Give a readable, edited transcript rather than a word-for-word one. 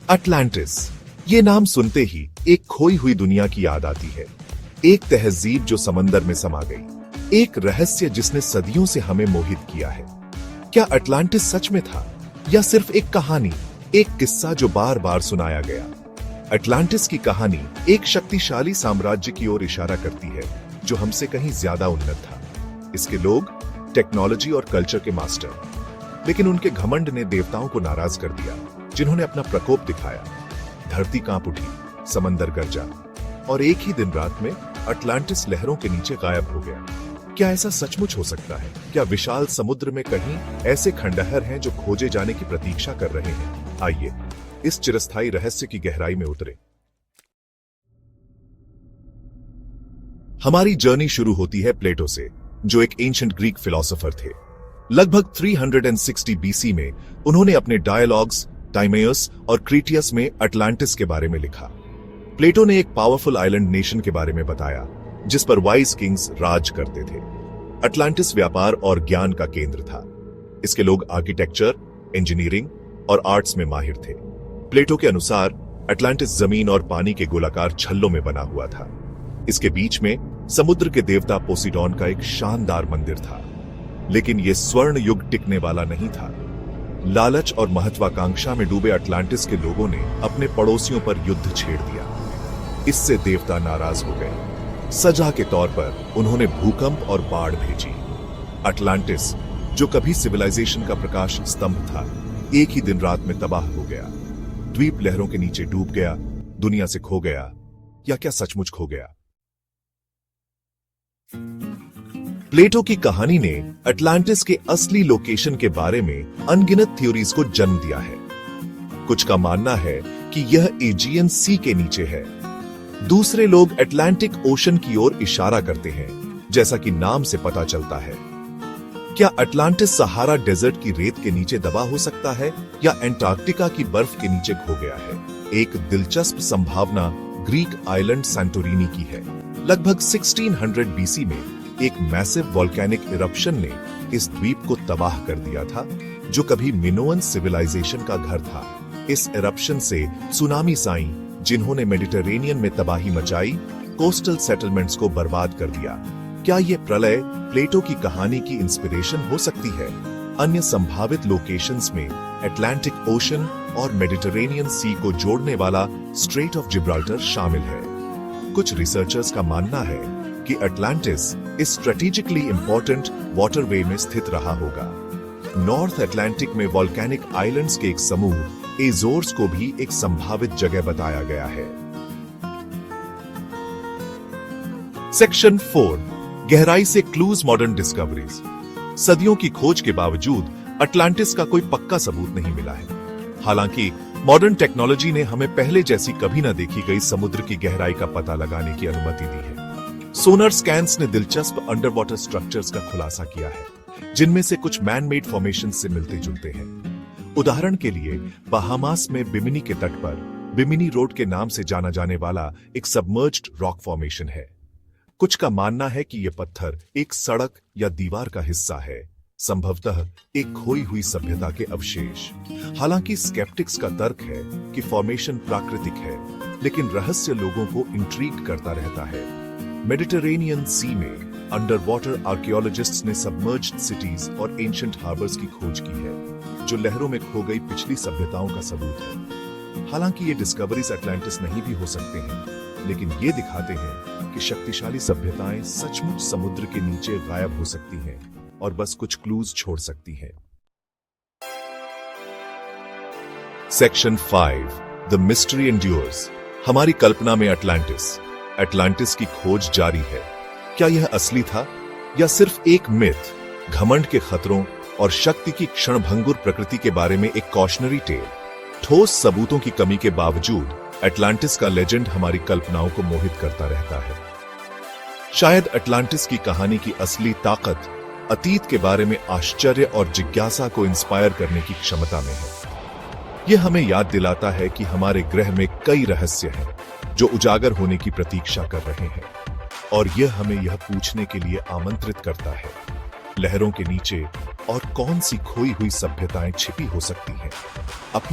Atlantis, ये नाम सुनते ही एक खोई हुई दुनिया की याद आती है। एक तहजीब जो समंदर में समा गई, एक रहस्य जिसने सदियों से हमें मोहित किया है। क्या अटलांटिस सच में था या सिर्फ एक कहानी, एक किस्सा जो बार बार सुनाया गया? अटलांटिस की कहानी एक शक्तिशाली साम्राज्य की ओर इशारा करती है जो हमसे कहीं ज्यादा उन्नत था। इसके लोग टेक्नोलॉजी और कल्चर के मास्टर, लेकिन उनके घमंड ने देवताओं को नाराज कर दिया, जिन्होंने अपना प्रकोप दिखाया। धरती कांप उठी, समंदर गरजा, और एक ही दिन रात में अटलांटिस लहरों के नीचे गायब हो गया। क्या ऐसा सचमुच हो सकता है? क्या विशाल समुद्र में कहीं ऐसे खंडहर हैं जो खोजे जाने की प्रतीक्षा कर रहे हैं? आइए इस चिरस्थायी रहस्य की गहराई में उतरें। हमारी जर्नी शुरू होती है प्लेटो से, जो एक एंशिएंट ग्रीक फिलोसोफर थे। लगभग 360 बीसी में उन्होंने अपने डायलॉग्स टाइमेयस और क्रीटियस में अटलांटिस के बारे में लिखा। प्लेटो ने एक पावरफुल आइलैंड नेशन के बारे में बताया जिस पर वाइज किंग्स राज करते थे। अटलांटिस व्यापार और ज्ञान का केंद्र था। इसके लोग आर्किटेक्चर, इंजीनियरिंग और आर्ट्स में माहिर थे। प्लेटो के अनुसार अटलांटिस जमीन और पानी के गोलाकार छल्लों में बना हुआ था। इसके बीच में समुद्र के देवता पोसिडॉन का एक शानदार मंदिर था। लेकिन यह स्वर्ण युग टिकने वाला नहीं था। लालच और महत्वाकांक्षा में डूबे अटलांटिस के लोगों ने अपने पड़ोसियों पर युद्ध छेड़ दिया। इससे देवता नाराज हो गए। सजा के तौर पर उन्होंने भूकंप और बाढ़ भेजी। अटलांटिस, जो कभी सिविलाइजेशन का प्रकाश स्तंभ था, एक ही दिन रात में तबाह हो गया। द्वीप लहरों के नीचे डूब गया, दुनिया से खो गया, या क्या सचमुच खो गया? प्लेटो की कहानी ने अटलांटिस के असली लोकेशन के बारे में अनगिनत थ्योरीज को जन्म दिया है। कुछ का मानना है कि यह एजियन सी के नीचे है। दूसरे लोग अटलांटिक ओशन की ओर इशारा करते हैं, जैसा कि नाम से पता चलता है। क्या अटलांटिस सहारा डेजर्ट की रेत के नीचे दबा हो सकता है या अंटार्कटिका की बर्फ के नीचे खो गया है? एक दिलचस्प संभावना ग्रीक आइलैंड सैंटोरिनी की है। लगभग 1600 बीसी में एक मैसिव वोल्केनिक इरप्शन ने इस द्वीप को तबाह कर दिया था, जो कभी मिनोअन सिविलाइजेशन का घर था। इस इरप्शन से सुनामीस आईं, जिन्होंने मेडिटरेनियन में तबाही मचाई, कोस्टल सेटलमेंट्स को बर्बाद कर दिया। क्या यह प्रलय प्लेटो की कहानी की इंस्पिरेशन हो सकती है? अन्य संभावित लोकेशंस में अटलांटिक ओशन और मेडिटरेनियन सी को जोड़ने वाला स्ट्रेट ऑफ जिब्राल्टर शामिल है। कुछ रिसर्चर्स का मानना है कि अटलांटिस इस स्ट्रेटेजिकली इंपॉर्टेंट वाटरवे में स्थित रहा होगा। नॉर्थ अटलांटिक में वोल्केनिक आइलैंड्स के एक समूह एजोर्स को भी एक संभावित जगह बताया गया है। सेक्शन 4, गहराई से क्लूज मॉडर्न डिस्कवरीज। सदियों की खोज के बावजूद अटलांटिस का कोई पक्का सबूत नहीं मिला है। हालांकि मॉडर्न टेक्नोलॉजी ने हमें पहले जैसी कभी न देखी गई समुद्र की गहराई का पता लगाने की अनुमति दी है। सोनर स्कैन्स ने दिलचस्प अंडर वाटर स्ट्रक्चर्स का खुलासा किया है, जिनमें से कुछ मैन मेड फॉर्मेशन से मिलते जुलते हैं। उदाहरण के लिए बहामास में बिमिनी के तट पर बिमिनी रोड के नाम से जाना जाने वाला एक सबमर्ज्ड रॉक फॉर्मेशन है। कुछ का मानना है कि यह पत्थर एक सड़क या दीवार का हिस्सा है, संभवतः एक खोई हुई सभ्यता के अवशेष। हालांकि स्केप्टिक्स का तर्क है कि फॉर्मेशन प्राकृतिक है, लेकिन रहस्य लोगों को इंट्रीग करता रहता है। मेडिटरेनियन सी में अंडर वाटर आर्कियोलॉजिस्ट्स ने सबमर्ज्ड सिटीज और एंशिएंट हार्बर्स की खोज की है, जो लहरों में खो गई पिछली सभ्यताओं का सबूत है। हालांकि ये डिस्कवरीज अटलांटिस नहीं भी हो सकते हैं, लेकिन ये दिखाते हैं कि शक्तिशाली सभ्यताएं सचमुच समुद्र के नीचे गायब हो सकती हैं और बस कुछ क्लूज छोड़ सकती हैं। Section 5, the mystery endures. हमारी कल्पना में अटलांटिस की खोज जारी है। क्या यह असली था या सिर्फ एक मिथ? घमंड के खतरों और शक्ति की क्षणभंगुर प्रकृति के बारे में एक कॉशनरी टेल। ठोस सबूतों की कमी के बावजूद अटलांटिस का लेजेंड हमारी कल्पनाओं को मोहित करता रहता है। शायद अटलांटिस की कहानी की असली ताकत अतीत के बारे में आश्चर्य और जिज्ञासा को इंस्पायर करने की क्षमता में है। यह हमें याद दिलाता है कि हमारे ग्रह में कई रहस्य हैं जो उजागर होने की प्रतीक्षा कर रहे हैं, और यह हमें यह पूछने के लिए आमंत्रित करता है, लहरों के नीचे और कौन सी खोई हुई सभ्यताएं छिपी हो सकती हैं। अपनी